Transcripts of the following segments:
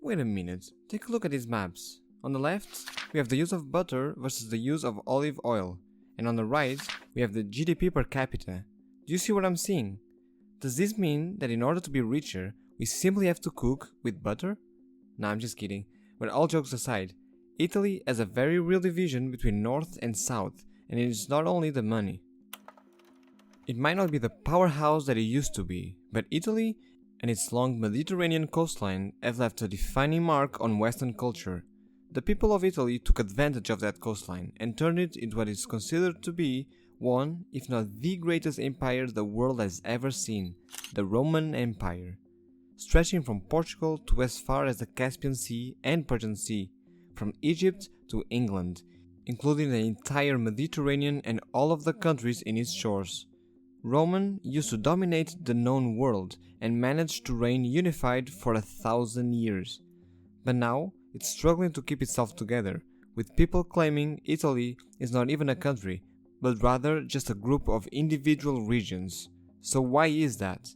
Wait a minute, take a look at these maps. On the left, we have the use of butter versus the use of olive oil, and on the right, we have the GDP per capita. Do you see what I'm seeing? Does this mean that in order to be richer, we simply have to cook with butter? Nah, I'm just kidding, but all jokes aside, Italy has a very real division between North and South, and it is not only the money. It might not be the powerhouse that it used to be, but Italy and its long Mediterranean coastline have left a defining mark on Western culture. The people of Italy took advantage of that coastline and turned it into what is considered to be one, if not the greatest empire the world has ever seen, the Roman Empire. Stretching from Portugal to as far as the Caspian Sea and Persian Sea, from Egypt to England, including the entire Mediterranean and all of the countries in its shores. Rome used to dominate the known world and managed to reign unified for 1,000 years. But now, it's struggling to keep itself together, with people claiming Italy is not even a country, but rather just a group of individual regions. So why is that?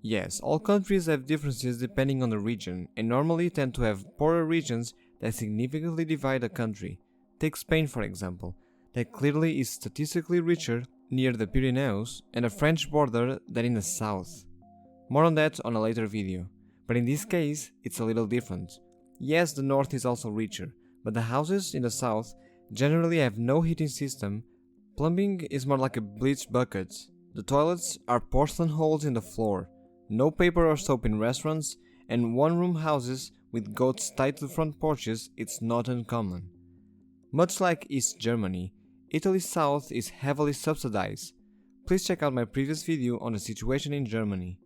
Yes, all countries have differences depending on the region, and normally tend to have poorer regions that significantly divide a country. Take Spain for example, that clearly is statistically richer near the Pyrenees and the French border than in the south. More on that on a later video, but in this case it's a little different. Yes, the north is also richer, but the houses in the south generally have no heating system, plumbing is more like a bleach bucket, the toilets are porcelain holes in the floor, no paper or soap in restaurants, and one-room houses with goats tied to front porches it's not uncommon. Much like East Germany, Italy's south is heavily subsidized. Please check out my previous video on the situation in Germany.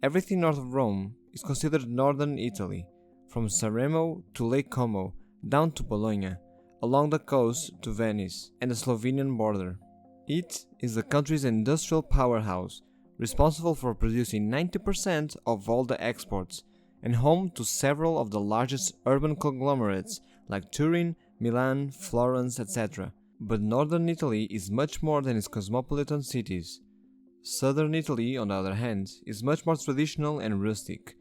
Everything north of Rome is considered northern Italy, from Sanremo to Lake Como, down to Bologna, along the coast to Venice and the Slovenian border. It is the country's industrial powerhouse, responsible for producing 90% of all the exports, and home to several of the largest urban conglomerates like Turin, Milan, Florence, etc. But northern Italy is much more than its cosmopolitan cities. Southern Italy, on the other hand, is much more traditional and rustic.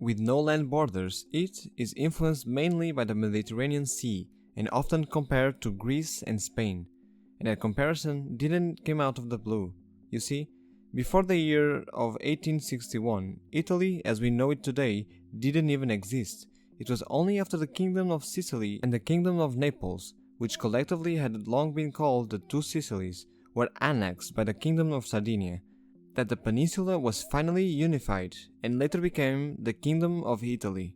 With no land borders, it is influenced mainly by the Mediterranean Sea and often compared to Greece and Spain. And that comparison didn't come out of the blue. You see, before the year of 1861, Italy as we know it today didn't even exist. It was only after the Kingdom of Sicily and the Kingdom of Naples, which collectively had long been called the Two Sicilies, were annexed by the Kingdom of Sardinia, that the peninsula was finally unified and later became the Kingdom of Italy.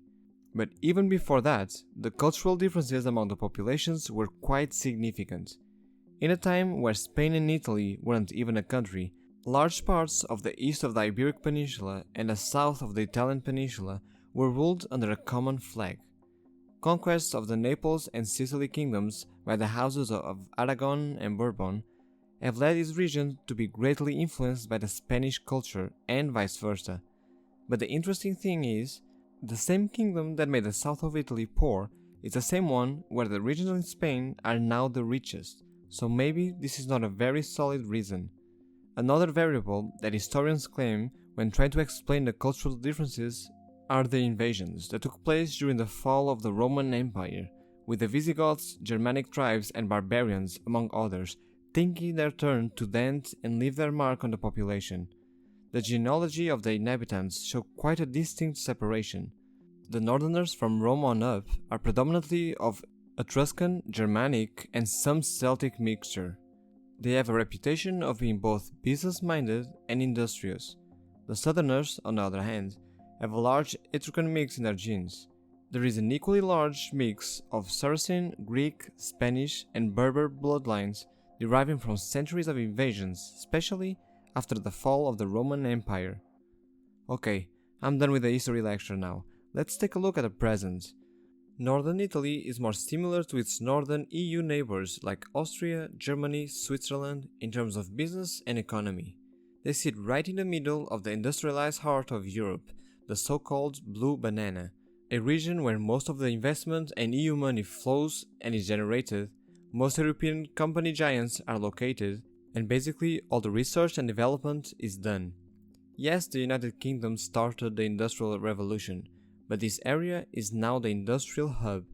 But even before that, the cultural differences among the populations were quite significant. In a time where Spain and Italy weren't even a country, large parts of the east of the Iberic Peninsula and the south of the Italian Peninsula were ruled under a common flag. Conquests of the Naples and Sicily kingdoms by the houses of Aragon and Bourbon have led this region to be greatly influenced by the Spanish culture and vice versa. But the interesting thing is, the same kingdom that made the south of Italy poor is the same one where the regions in Spain are now the richest, so maybe this is not a very solid reason. Another variable that historians claim when trying to explain the cultural differences are the invasions that took place during the fall of the Roman Empire, with the Visigoths, Germanic tribes and barbarians, among others, taking their turn to dent and leave their mark on the population. The genealogy of the inhabitants show quite a distinct separation. The northerners from Rome on up are predominantly of Etruscan, Germanic and some Celtic mixture. They have a reputation of being both business-minded and industrious. The southerners, on the other hand, have a large Etruscan mix in their genes. There is an equally large mix of Saracen, Greek, Spanish and Berber bloodlines deriving from centuries of invasions, especially after the fall of the Roman Empire. Okay, I'm done with the history lecture now. Let's take a look at the present. Northern Italy is more similar to its northern EU neighbors like Austria, Germany, Switzerland in terms of business and economy. They sit right in the middle of the industrialized heart of Europe, the so-called Blue Banana, a region where most of the investment and EU money flows and is generated, most European company giants are located, and basically all the research and development is done. Yes, the United Kingdom started the Industrial Revolution, but this area is now the industrial hub.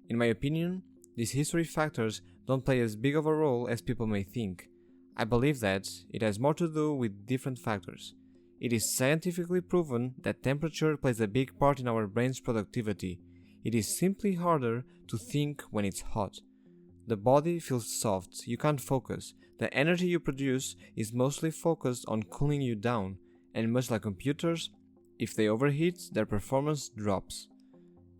In my opinion, these history factors don't play as big of a role as people may think. I believe that it has more to do with different factors. It is scientifically proven that temperature plays a big part in our brain's productivity. It is simply harder to think when it's hot. The body feels soft, you can't focus. The energy you produce is mostly focused on cooling you down, and much like computers, if they overheat, their performance drops.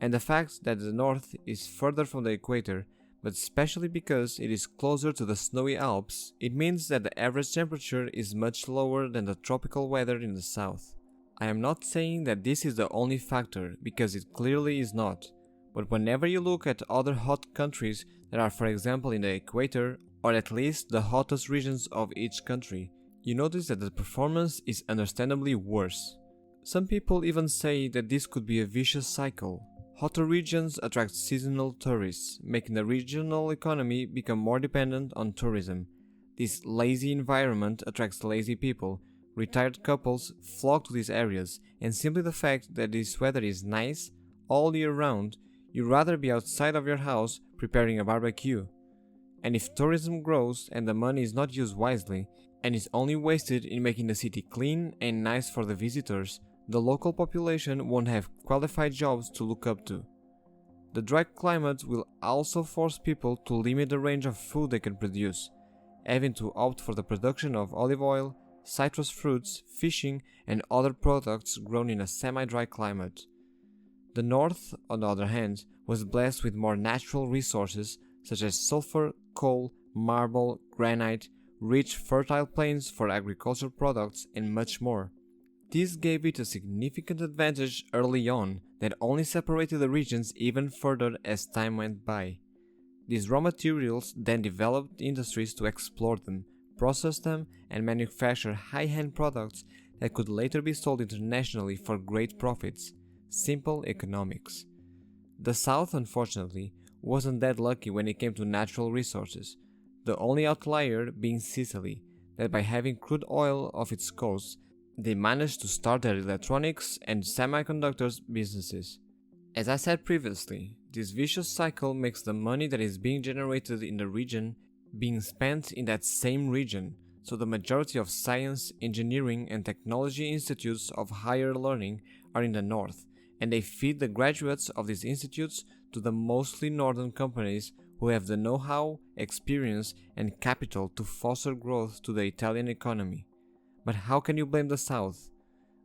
And the fact that the north is further from the equator, but especially because it is closer to the snowy Alps, it means that the average temperature is much lower than the tropical weather in the south. I am not saying that this is the only factor, because it clearly is not, but whenever you look at other hot countries that are, for example, in the equator, or at least the hottest regions of each country, you notice that the performance is understandably worse. Some people even say that this could be a vicious cycle. Hotter regions attract seasonal tourists, making the regional economy become more dependent on tourism. This lazy environment attracts lazy people. Retired couples flock to these areas, and simply the fact that this weather is nice all year round, you'd rather be outside of your house preparing a barbecue. And if tourism grows and the money is not used wisely, and is only wasted in making the city clean and nice for the visitors, the local population won't have qualified jobs to look up to. The dry climate will also force people to limit the range of food they can produce, having to opt for the production of olive oil, citrus fruits, fishing, and other products grown in a semi-dry climate. The north, on the other hand, was blessed with more natural resources such as sulfur, coal, marble, granite, rich fertile plains for agricultural products, and much more. This gave it a significant advantage early on that only separated the regions even further as time went by. These raw materials then developed industries to explore them, process them, and manufacture high-end products that could later be sold internationally for great profits. Simple economics. The South, unfortunately, wasn't that lucky when it came to natural resources, the only outlier being Sicily, that by having crude oil off its coast, they managed to start their electronics and semiconductors businesses. As I said previously, this vicious cycle makes the money that is being generated in the region being spent in that same region, so the majority of science, engineering, and technology institutes of higher learning are in the north, and they feed the graduates of these institutes to the mostly northern companies who have the know-how, experience, and capital to foster growth to the Italian economy. But how can you blame the South?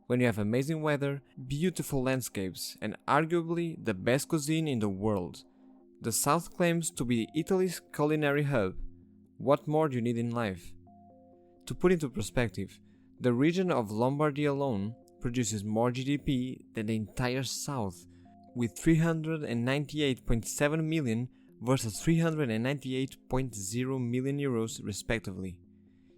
When you have amazing weather, beautiful landscapes, and arguably the best cuisine in the world. The South claims to be Italy's culinary hub. What more do you need in life? To put into perspective, the region of Lombardy alone produces more GDP than the entire South, with 398.7 million versus 398.0 million euros respectively.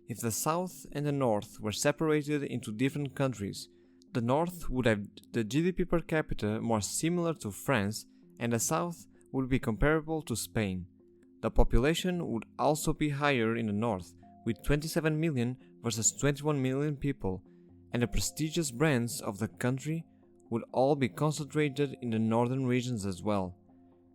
If the South and the North were separated into different countries, the North would have the GDP per capita more similar to France, and the South would be comparable to Spain. The population would also be higher in the North, with 27 million versus 21 million people, and the prestigious brands of the country would all be concentrated in the northern regions as well.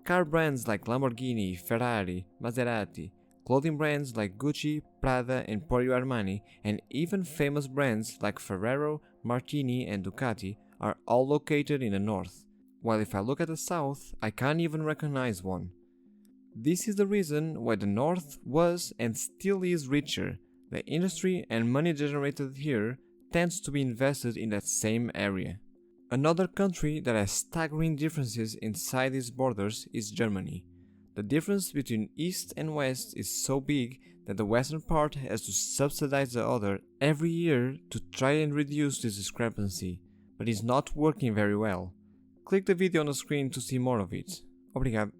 Car brands like Lamborghini, Ferrari, Maserati, clothing brands like Gucci, Prada, and Emporio Armani, and even famous brands like Ferrero, Martini, and Ducati are all located in the north, while if I look at the south, I can't even recognize one. This is the reason why the north was and still is richer. The industry and money generated here tends to be invested in that same area. Another country that has staggering differences inside its borders is Germany. The difference between East and West is so big that the western part has to subsidize the other every year to try and reduce this discrepancy, but it's not working very well. Click the video on the screen to see more of it. Obrigado.